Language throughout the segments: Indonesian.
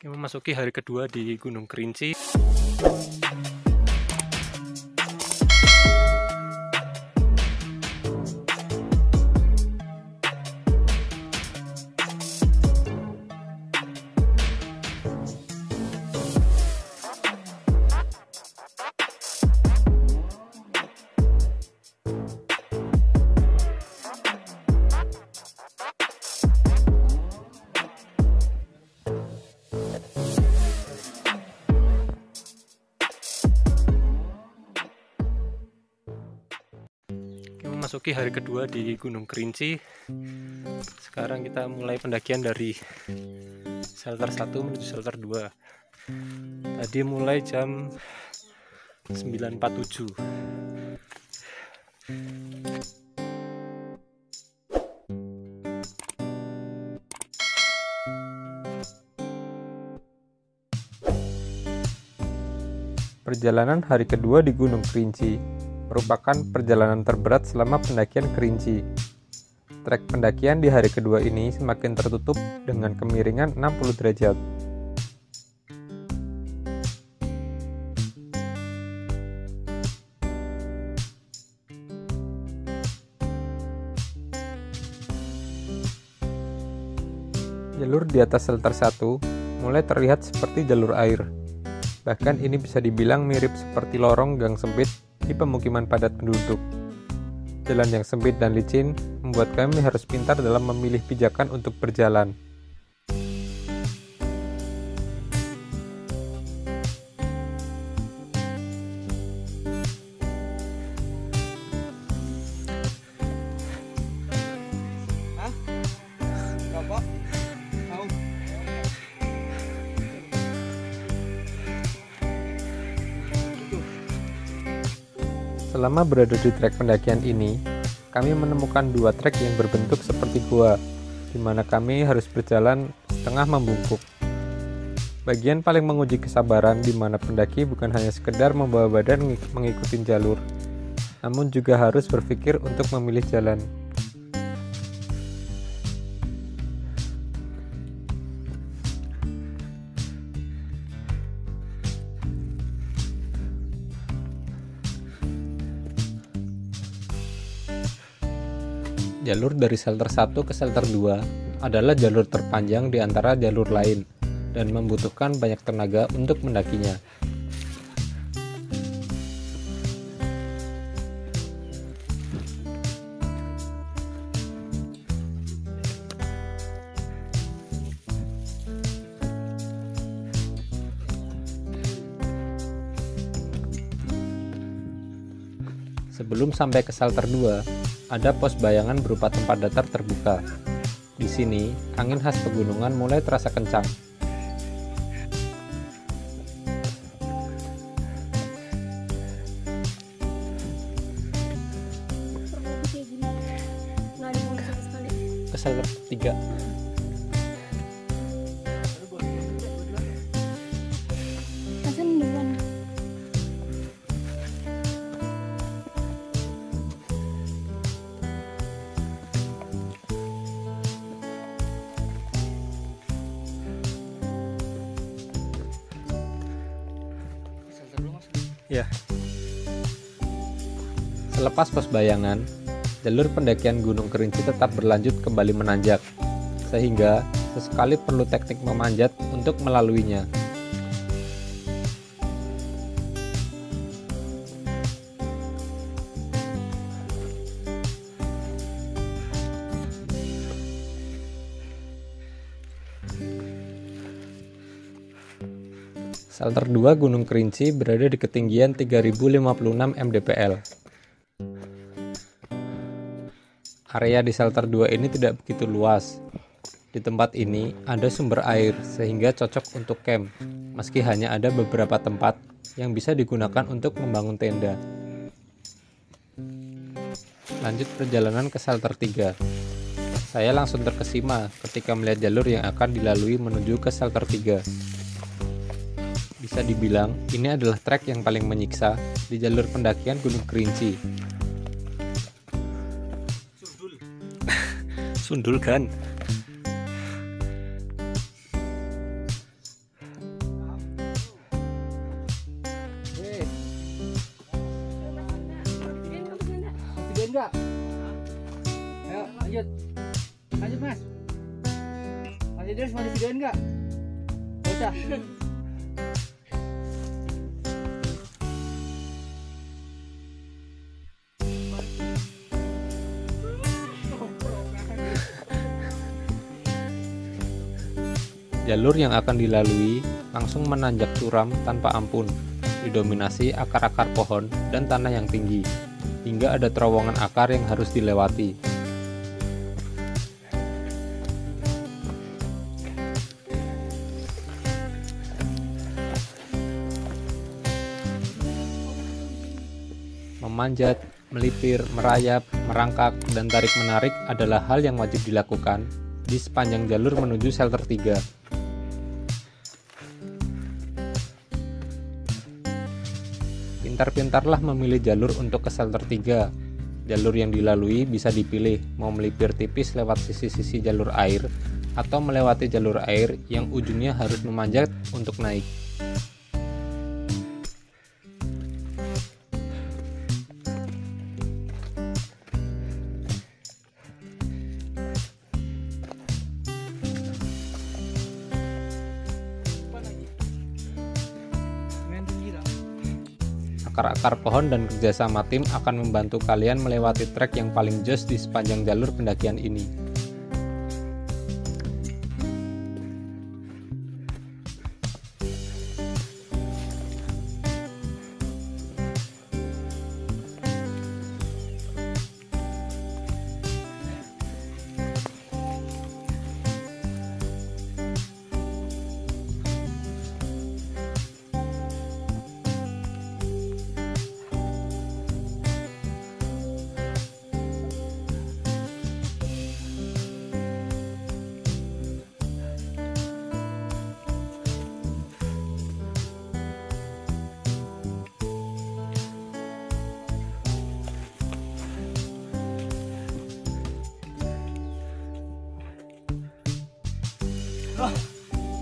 Memasuki hari kedua di Gunung Kerinci. Memasuki hari kedua di Gunung Kerinci. Sekarang kita mulai pendakian dari shelter 1 menuju shelter 2. Tadi mulai jam 9.47. Perjalanan hari kedua di Gunung Kerinci merupakan perjalanan terberat selama pendakian Kerinci. Trek pendakian di hari kedua ini semakin tertutup dengan kemiringan 60 derajat. Jalur di atas shelter 1 mulai terlihat seperti jalur air. Bahkan ini bisa dibilang mirip seperti lorong gang sempit di pemukiman padat penduduk. Jalan yang sempit dan licin membuat kami harus pintar dalam memilih pijakan untuk berjalan. Selama berada di trek pendakian ini, kami menemukan dua trek yang berbentuk seperti gua, di mana kami harus berjalan setengah membungkuk. Bagian paling menguji kesabaran di mana pendaki bukan hanya sekedar membawa badan mengikuti jalur, namun juga harus berpikir untuk memilih jalan. Jalur dari shelter 1 ke shelter 2 adalah jalur terpanjang di antara jalur lain dan membutuhkan banyak tenaga untuk mendakinya. Sebelum sampai ke shelter 2, ada pos bayangan berupa tempat datar terbuka. Di sini, angin khas pegunungan mulai terasa kencang. Ke shelter 3. Ya. Selepas pos bayangan, jalur pendakian Gunung Kerinci tetap berlanjut kembali menanjak, sehingga sesekali perlu teknik memanjat untuk melaluinya. Shelter 2 Gunung Kerinci berada di ketinggian 3056 mdpl. Area di shelter 2 ini tidak begitu luas. Di tempat ini ada sumber air sehingga cocok untuk camp, meski hanya ada beberapa tempat yang bisa digunakan untuk membangun tenda. Lanjut perjalanan ke shelter 3. Saya langsung terkesima ketika melihat jalur yang akan dilalui menuju ke shelter 3. Bisa dibilang, ini adalah trek yang paling menyiksa di jalur pendakian Gunung Kerinci. Sundul kan? nggak? Ayo lanjut. Lanjut Mas. Mas Idris mau divideoin nggak? Nggak usah. Jalur yang akan dilalui langsung menanjak curam tanpa ampun, didominasi akar-akar pohon dan tanah yang tinggi, hingga ada terowongan akar yang harus dilewati. Memanjat, melipir, merayap, merangkak, dan tarik-menarik adalah hal yang wajib dilakukan di sepanjang jalur menuju shelter 3. Pintar-pintarlah memilih jalur untuk ke shelter 3. Jalur yang dilalui bisa dipilih mau melipir tipis lewat sisi-sisi jalur air atau melewati jalur air yang ujungnya harus memanjat untuk naik. Akar-akar pohon dan kerjasama tim akan membantu kalian melewati trek yang paling jos di sepanjang jalur pendakian ini.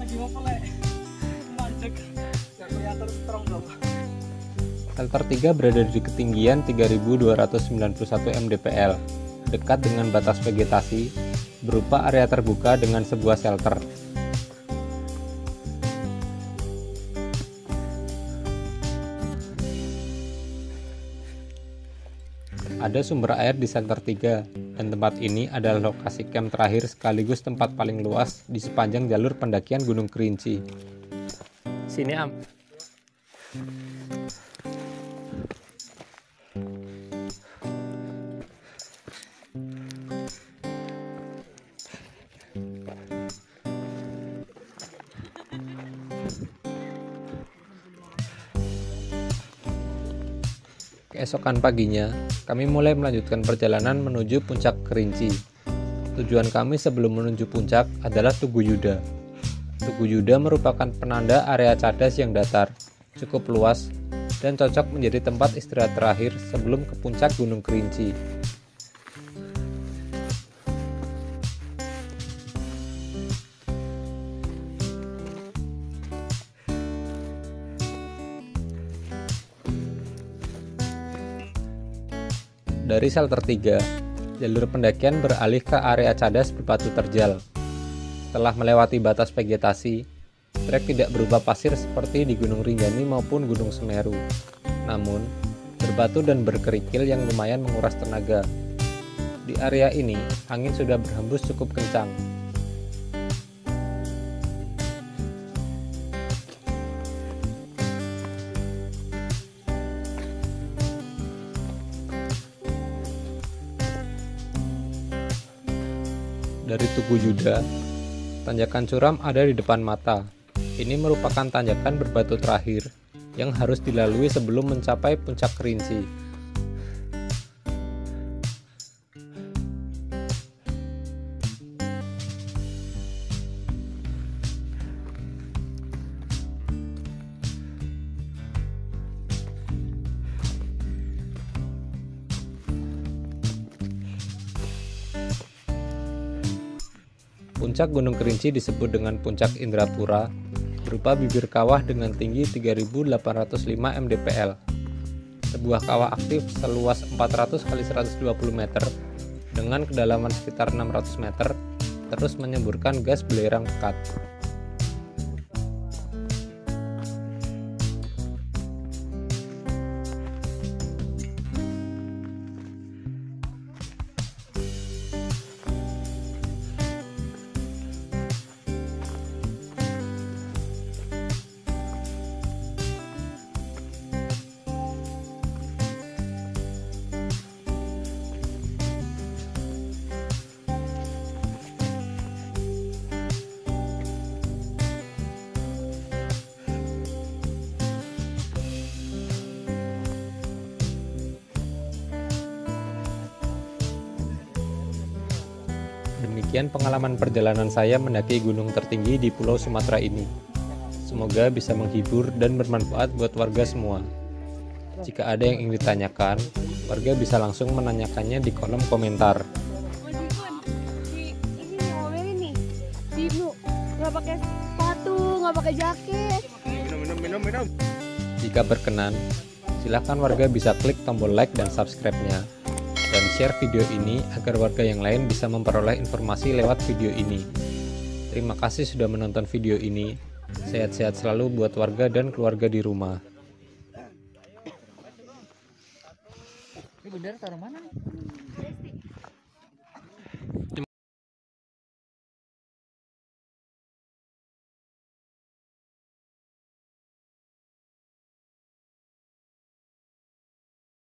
Lagi mau pelek. Mandek. Gak kelihatan strong dong. Shelter 3 berada di ketinggian 3291 mdpl, dekat dengan batas vegetasi, berupa area terbuka dengan sebuah shelter. Ada sumber air di shelter 3, dan tempat ini adalah lokasi camp terakhir sekaligus tempat paling luas di sepanjang jalur pendakian Gunung Kerinci. Sini Am. Keesokan paginya, kami mulai melanjutkan perjalanan menuju puncak Kerinci. Tujuan kami sebelum menuju puncak adalah Tugu Yuda. Tugu Yuda merupakan penanda area cadas yang datar, cukup luas, dan cocok menjadi tempat istirahat terakhir sebelum ke puncak Gunung Kerinci. Dari shelter 3, jalur pendakian beralih ke area cadas berbatu terjal. Setelah melewati batas vegetasi, trek tidak berupa pasir seperti di Gunung Rinjani maupun Gunung Semeru, namun berbatu dan berkerikil yang lumayan menguras tenaga. Di area ini, angin sudah berhembus cukup kencang. Dari Tugu Yuda, tanjakan curam ada di depan mata. Ini merupakan tanjakan berbatu terakhir yang harus dilalui sebelum mencapai puncak Kerinci. Puncak Gunung Kerinci disebut dengan Puncak Indrapura, berupa bibir kawah dengan tinggi 3.805 mdpl. sebuah kawah aktif seluas 400 x 120 meter dengan kedalaman sekitar 600 meter terus menyemburkan gas belerang pekat. Demikian pengalaman perjalanan saya mendaki gunung tertinggi di Pulau Sumatera ini. Semoga bisa menghibur dan bermanfaat buat warga semua. Jika ada yang ingin ditanyakan, warga bisa langsung menanyakannya di kolom komentar. Ini ngomongin nih, si Ibnu nggak pakai sepatu, nggak pakai jaket. Minum. Jika berkenan, silakan warga bisa klik tombol like dan subscribe-nya. Dan share video ini agar warga yang lain bisa memperoleh informasi lewat video ini. Terima kasih sudah menonton video ini. Sehat-sehat selalu buat warga dan keluarga di rumah. Ini bendera taruh mana nih?